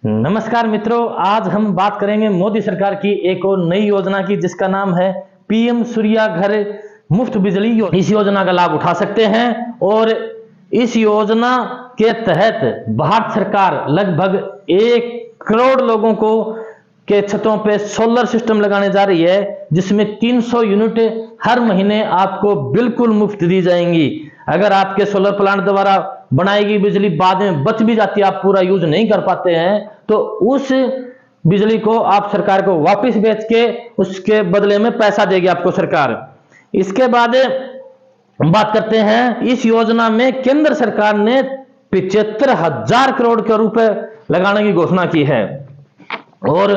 नमस्कार मित्रों, आज हम बात करेंगे मोदी सरकार की एक और नई योजना की, जिसका नाम है पीएम सूर्या घर मुफ्त बिजली योजना। इस योजना का लाभ उठा सकते हैं और इस योजना के तहत भारत सरकार लगभग 1 करोड़ लोगों को के छतों पे सोलर सिस्टम लगाने जा रही है, जिसमें 300 यूनिट हर महीने आपको बिल्कुल मुफ्त दी जाएंगी। अगर आपके सोलर प्लांट द्वारा बनाई गई बिजली बाद में बच भी जाती है, आप पूरा यूज नहीं कर पाते हैं, तो उस बिजली को आप सरकार को वापस बेच के उसके बदले में पैसा देगी आपको सरकार। इसके बाद बात करते हैं, इस योजना में केंद्र सरकार ने 75,000 करोड़ के रुपए लगाने की घोषणा की है। और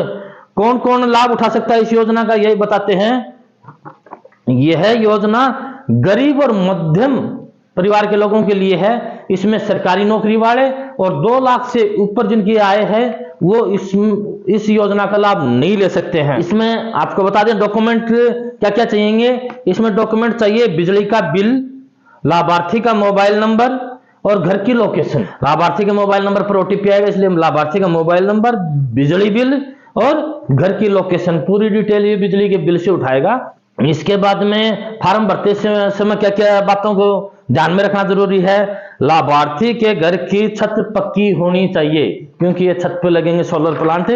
कौन कौन लाभ उठा सकता है इस योजना का, यही बताते हैं। यह योजना गरीब और मध्यम परिवार के लोगों के लिए है। इसमें सरकारी नौकरी वाले और 2 लाख से ऊपर जिनकी आय है वो इस योजना का लाभ नहीं ले सकते हैं। इसमें आपको बता दें डॉक्यूमेंट क्या क्या चाहिए। इसमें डॉक्यूमेंट चाहिए बिजली का बिल, लाभार्थी का मोबाइल नंबर और घर की लोकेशन। लाभार्थी के मोबाइल नंबर पर ओटीपी आएगा, इसलिए लाभार्थी का मोबाइल नंबर, बिजली बिल और घर की लोकेशन, पूरी डिटेल ये बिजली के बिल से उठाएगा। इसके बाद में फॉर्म भरते समय क्या क्या बातों को ध्यान में रखना जरूरी है। लाभार्थी के घर की छत पक्की होनी चाहिए, क्योंकि ये छत पे लगेंगे सोलर प्लांट,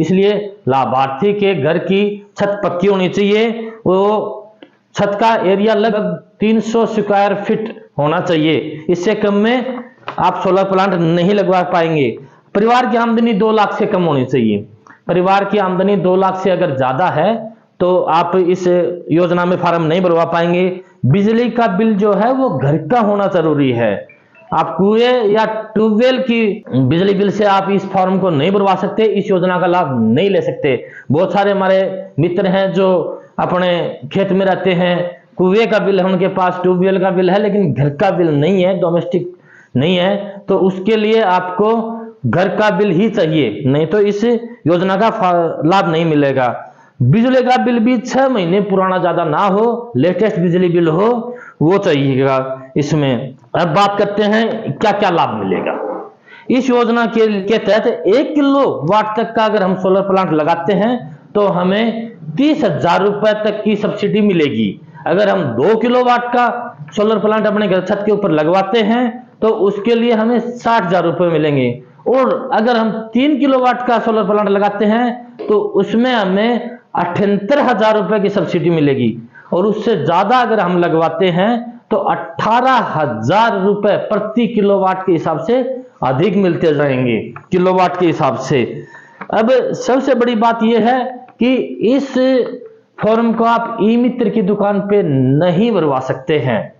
इसलिए लाभार्थी के घर की छत पक्की होनी चाहिए। वो छत का एरिया लगभग 300 स्क्वायर फीट होना चाहिए, इससे कम में आप सोलर प्लांट नहीं लगवा पाएंगे। परिवार की आमदनी 2 लाख से कम होनी चाहिए। परिवार की आमदनी 2 लाख से अगर ज्यादा है तो आप इस योजना में फॉर्म नहीं भरवा पाएंगे। बिजली का बिल जो है वो घर का होना जरूरी है। आप कुएं या ट्यूबवेल की बिजली बिल से आप इस फॉर्म को नहीं भरवा सकते, इस योजना का लाभ नहीं ले सकते। बहुत सारे हमारे मित्र हैं जो अपने खेत में रहते हैं, कुएं का बिल है उनके पास, ट्यूबवेल का बिल है, लेकिन घर का बिल नहीं है, डोमेस्टिक नहीं है, तो उसके लिए आपको घर का बिल ही चाहिए, नहीं तो इस योजना का लाभ नहीं मिलेगा। बिजली का बिल भी 6 महीने पुराना ज्यादा ना हो, लेटेस्ट बिजली बिल हो, वो चाहिएगा इसमें। अब बात करते हैं क्या क्या लाभ मिलेगा। इस योजना के तहत 1 किलो वाट तक का अगर हम सोलर प्लांट लगाते हैं तो हमें 30,000 रुपए तक की सब्सिडी मिलेगी। अगर हम 2 किलो वाट का सोलर प्लांट अपने घर छत के ऊपर लगवाते हैं तो उसके लिए हमें 60,000 रुपए मिलेंगे। और अगर हम 3 किलो वाट का सोलर प्लांट लगाते हैं तो उसमें हमें 78,000 रुपए की सब्सिडी मिलेगी। और उससे ज्यादा अगर हम लगवाते हैं तो 18,000 रुपए प्रति किलोवाट के हिसाब से अधिक मिलते जाएंगे, किलोवाट के हिसाब से। अब सबसे बड़ी बात यह है कि इस फॉर्म को आप ई मित्र की दुकान पे नहीं भरवा सकते हैं।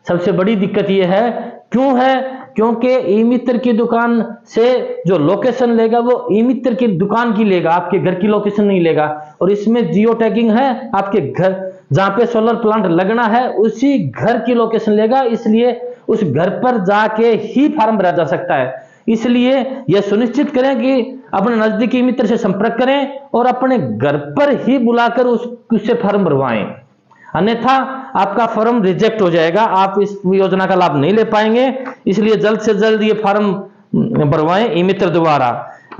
सबसे बड़ी दिक्कत यह है, क्यों है? क्योंकि ई मित्र की दुकान से जो लोकेशन लेगा वो ई मित्र की दुकान की लेगा, आपके घर की लोकेशन नहीं लेगा। और इसमें जियो टैगिंग है, आपके घर जहां पे सोलर प्लांट लगना है उसी घर की लोकेशन लेगा, इसलिए उस घर पर जाके ही फॉर्म भरा जा सकता है। इसलिए यह सुनिश्चित करें कि अपने नजदीकी मित्र से संपर्क करें और अपने घर पर ही बुलाकर उससे फॉर्म भरवाएं, अन्यथा आपका फॉर्म रिजेक्ट हो जाएगा, आप इस योजना का लाभ नहीं ले पाएंगे। इसलिए जल्द से जल्द ये फॉर्म भरवाएं ई मित्र द्वारा।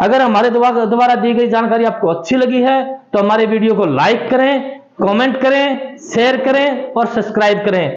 अगर हमारे द्वारा दी गई जानकारी आपको अच्छी लगी है तो हमारे वीडियो को लाइक करें, कमेंट करें, शेयर करें और सब्सक्राइब करें।